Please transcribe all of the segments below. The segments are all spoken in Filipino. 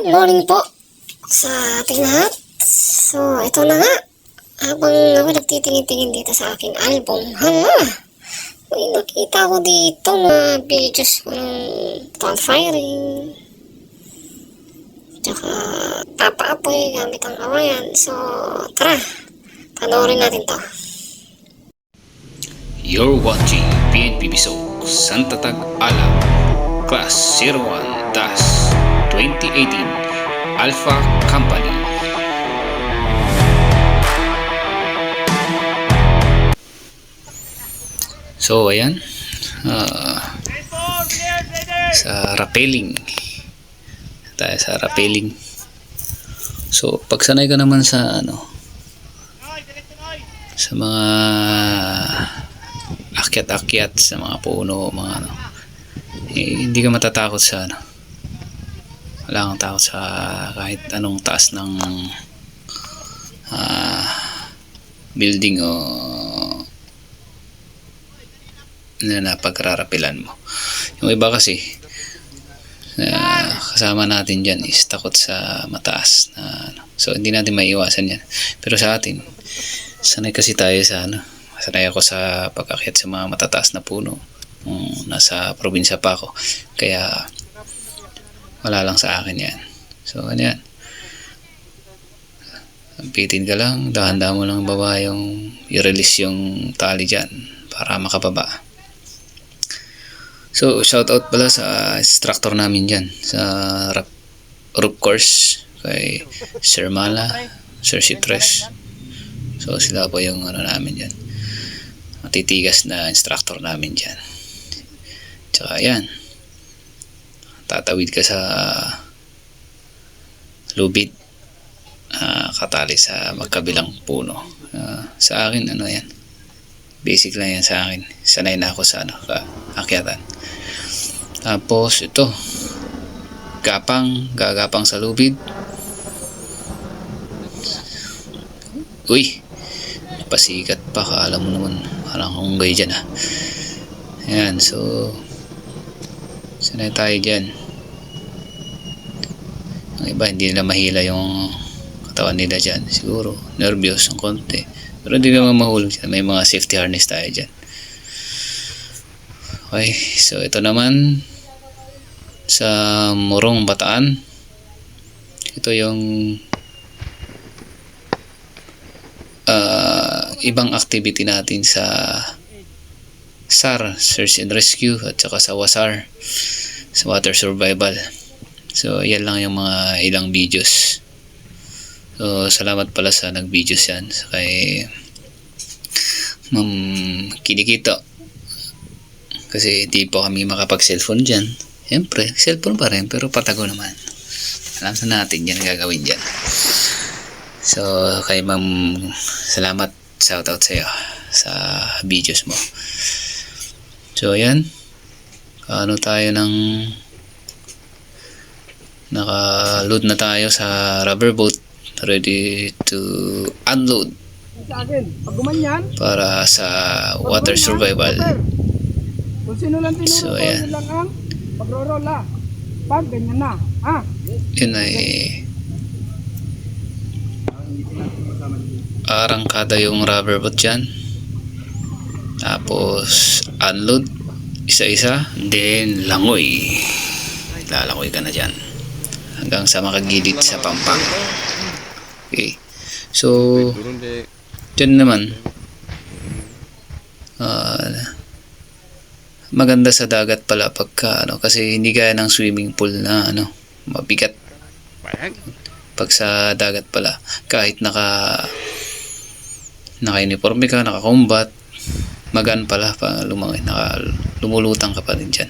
Good morning po sa ating lahat. So, ito na nga. Habang ako nagtitingin-tingin dito sa aking album, may nakita ko dito mga videos ko ng top firing. Tsaka papaapoy gamit ang kawayan. So, tara. Panoorin natin to. You're watching PNP Bisok Santa Tag Alam Class 01-2018 Alpha Company. So ayan, sa rappelling tayo, sa rappelling. So pagsanay ka naman sa sa mga akyat-akyat sa mga puno, mga hindi ka matatakot sa wala kang takot sa kahit anong taas ng building o na pagrarapilan mo. Yung iba kasi kasama natin dyan is takot sa mataas na so hindi natin maiiwasan yan. Pero sa atin, sanay kasi tayo sa sanay ako sa pag-akyat sa mga matataas na puno. Nasa probinsya pa ako, kaya wala lang sa akin yan. So ano yan, pitin ka lang, dahan-dahan mo lang baba i-release yung tali dyan para makababa. So shout out pala sa instructor namin dyan sa rope course, kay Sir Mala, Sir Citres. So sila po yung namin dyan, matitigas na instructor namin dyan. Tsaka yan, tatawid ka sa lubid, katali sa magkabilang puno. Sa akin yan, basic lang yan sa akin, sanay na ako sa akyatan. Tapos ito, gagapang sa lubid. Uy, pasikat pa, kaalam mo naman walang hunggay dyan Ayan, so sanay tayo dyan. Ang iba hindi nila mahila yung katawan nila dyan, siguro nervyos ng konti, pero hindi naman mahulog dyan. May mga safety harness tayo dyan. Okay, so ito naman sa Morong Bataan. Ito yung ibang activity natin sa SAR, Search and Rescue, at saka sa WASAR, sa Water Survival. So yan lang yung mga ilang videos. So salamat pala sa nag-videos yan, so, kay Ma'am Kinikito, kasi di po kami makapag-cellphone dyan. Siyempre, cellphone pa rin, pero patago naman. Alam sa natin yan gagawin dyan. So kay Ma'am, salamat, shout out sa iyo sa videos mo. So ayan, tayo naka-load na tayo sa rubber boat, ready to unload para sa water survival. So ayan, yun ay arangkada yung rubber boat dyan. Tapos unload isa-isa, then langoy, lalangoy ka na dyan hanggang sa makagilid sa pampang. Okay, so dyan naman maganda sa dagat pala pagka kasi hindi gaya ng swimming pool na mabigat. Pag sa dagat pala, kahit naka-uniforme ka, naka-combat, magaan pala pa lumangoy, lumulutang ka pa rin dyan.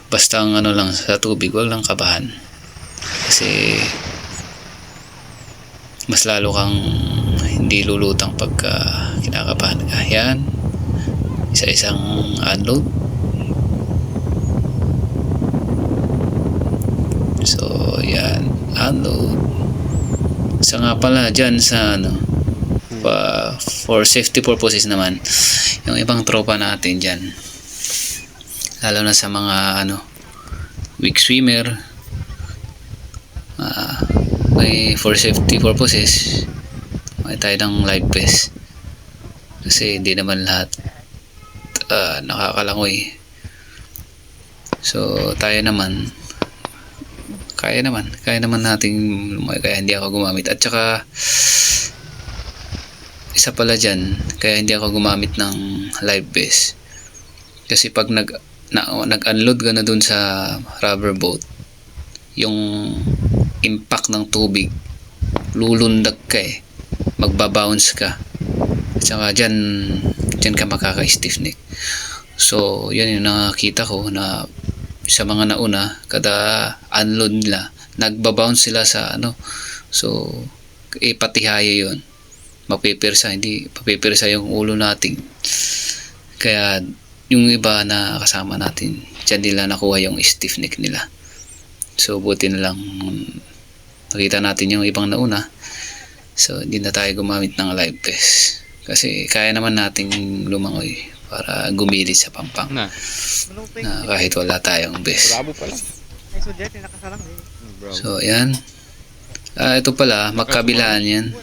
Basta ang lang sa tubig, wag lang kabahan, kasi mas lalo kang hindi lulutang pagka kinakabahan ka. Yan, isa-isang unload. So yan, unload. So nga pala dyan sa for safety purposes naman, yung ibang tropa natin dyan, lalo na sa mga weak swimmer, for safety purposes, may tayo ng live vest. Kasi hindi naman lahat nakakalangoy. So tayo naman, kaya naman nating lumayo, kaya hindi ako gumamit. At saka isa pala dyan, kaya hindi ako gumamit ng live vest kasi pag nag-unload ka na dun sa rubber boat, yung impact ng tubig, lulundag ka magbabounce ka, at saka dyan ka makaka-stiff neck. So yan yung nakakita ko na sa mga nauna, kada unload nila, nagbabounce sila sa so patihaya yun, mapipirsa yung ulo natin. Kaya yung iba na kasama natin, dyan nila nakuha yung stiff neck nila. So buti na lang nakita natin yung ibang nauna, so hindi na tayo gumamit ng live vest kasi kaya naman nating lumangoy para gumili sa pampang na kahit wala tayong vest. So ayan, ito pala magkabilaan yan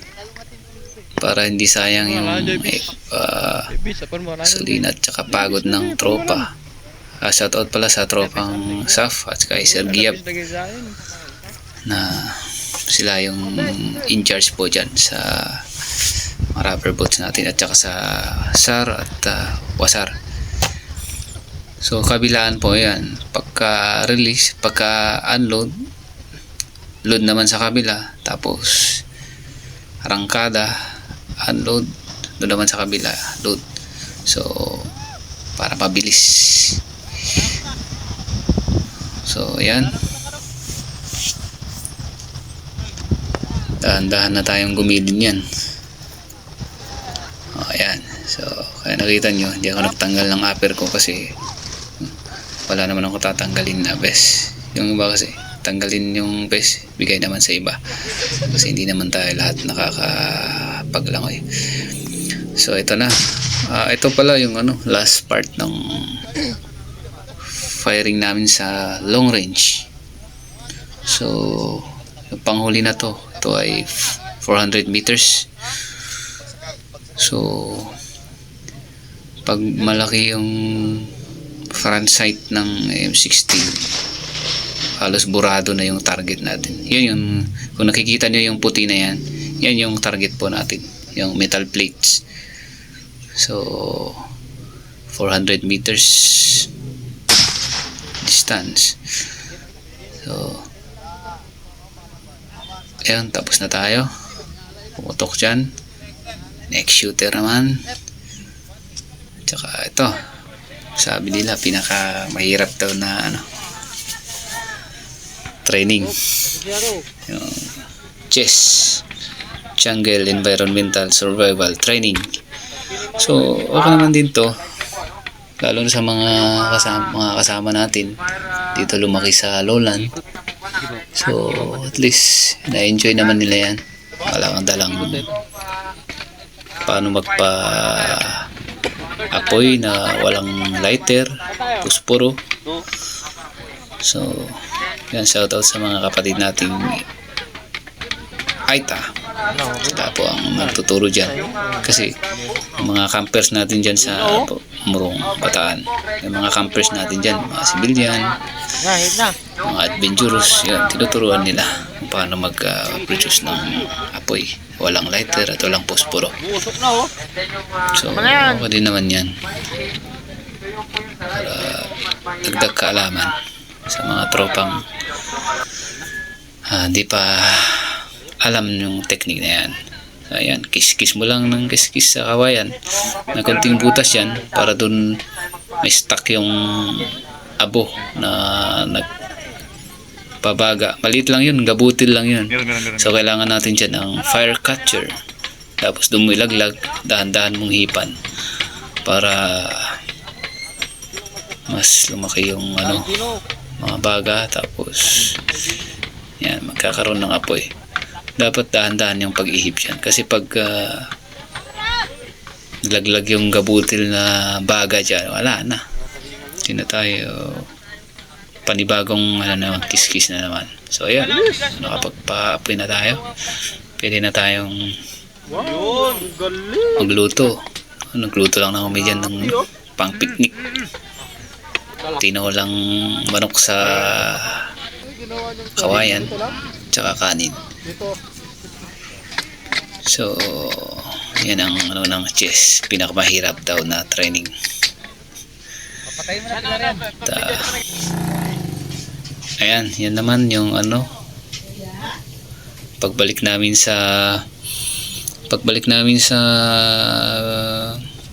para hindi sayang yung gasolina at saka pagod ng tropa. Shoutout pala sa tropang Saf at kay Sir Giab na sila yung in charge po dyan sa rubber boats natin at saka sa SAR at WASAR. So kabilaan po yan, pagka release, pagka unload, load naman sa kabila, tapos arangkada, unload, doon naman sa kabila, load. So para mabilis. So ayan, dahan-dahan na tayong gumilin yan. Ayan, so kaya nakita nyo, hindi ako nagtanggal ng upper ko kasi wala naman ako tatanggalin na vest. Yung iba kasi tanggalin yung vest, bigay naman sa iba kasi hindi naman tayo lahat nakakapaglangoy. So ito na, ito pala yung last part ng firing namin sa long range. So yung panghuli na to, ito ay 400 meters. So pag malaki yung front sight ng M16, halos burado na yung target natin. Yan yung, kung nakikita nyo yung puti na yan, yan yung target po natin, yung metal plates. So 400 meters distance. So ayan, tapos na tayo. Pumutok dyan. Next shooter naman. Tsaka ito, sabi nila pinaka mahirap daw na training, yung CHES, Jungle Environmental Survival Training. So okay naman din to, lalo na sa mga kasama natin dito lumaki sa lowland. So at least na-enjoy naman nila yan. Wala kang dalang paano apoy na walang lighter, puspuro. So yan, shoutout sa mga kapatid nating Aita. Sila po ang nagtuturo dyan kasi mga campers natin dyan sa Murong, Bataan, yung mga campers natin dyan, mga civilian, mga adventurous, yan, tinuturuan nila kung paano mag-produce ng apoy, walang lighter at walang posporo. So okay din naman yan para dagdag kaalaman sa mga tropang hindi pa alam yung technique na yan. Ayan, kiss-kiss mo lang ng kiss-kiss sa kawayan na konting butas yan para dun may stuck yung abo na nagpabaga. Maliit lang yun, gabutil lang yun. So kailangan natin dyan ng fire catcher, tapos dun mo ilaglag, dahan-dahan mong hipan para mas lumaki yung mga baga, tapos yan, magkakaroon ng apoy. Dapat dahan-dahan yung pag-ihip dyan kasi pag nilaglag yung gabutil na baga dyan, wala na, hindi na tayo panibagong naman, kiss na naman. So ayan, nakapagpa-apoy na tayo. Pwede na tayong magluto. Nagluto lang na kami dyan ng pang picnic. Tinolang manok sa kawayan tsaka kanin. So yan ang ng chess, pinakamahirap daw na training. Ayan, yan naman yung pagbalik namin sa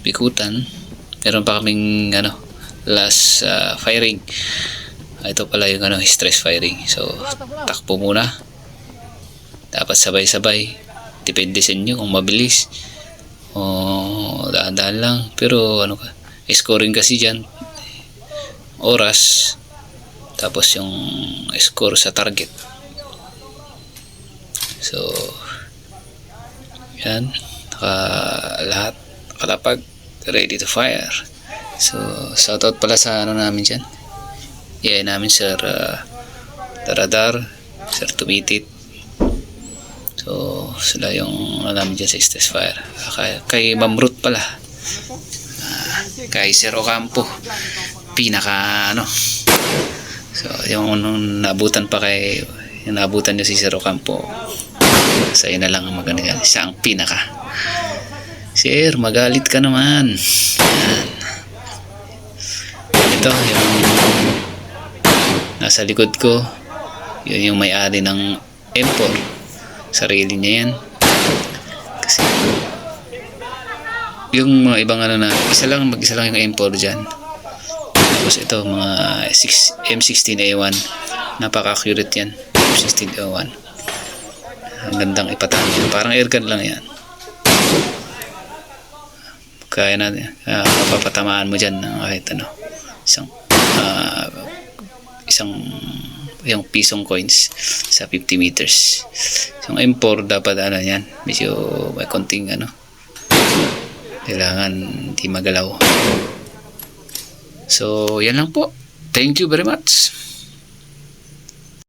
Bikutan. Meron pa kaming last firing. Ito pala yung stress firing. So takbo muna, dapat sabay-sabay, depende sa inyo kung mabilis o daan-daan lang. Pero scoring kasi dyan, oras, tapos yung score sa target. So yan, lahat nakalapag, ready to fire. So shoutout pala sa namin dyan, namin Sir Daradar, Sir Tumitit. So sila yung namin dyan sa stress fire. Kay Ma'am Ruth pala, kay Sir Ocampo, pinaka so yung naabutan nyo si Sir Ocampo, sa na lang maganda yan. Siya ang pinaka. Sir, magalit ka naman. Yan. Ito yung nasa likod ko, yun yung may-ari ng M4. Sarili niya yan. Kasi yung mga ibang mag-isa lang yung M4 dyan. Tapos ito mga M16A1, napaka-accurate yan. M16A1, ang gandang ipatahan, parang airgun lang yan. Kaya na mapapatamaan mo dyan ng kahit isang yung pisong coins sa 50 meters. Yung M4 dapat yan, medyo may konting kailangan hindi magalaw. So yan lang po. Thank you very much.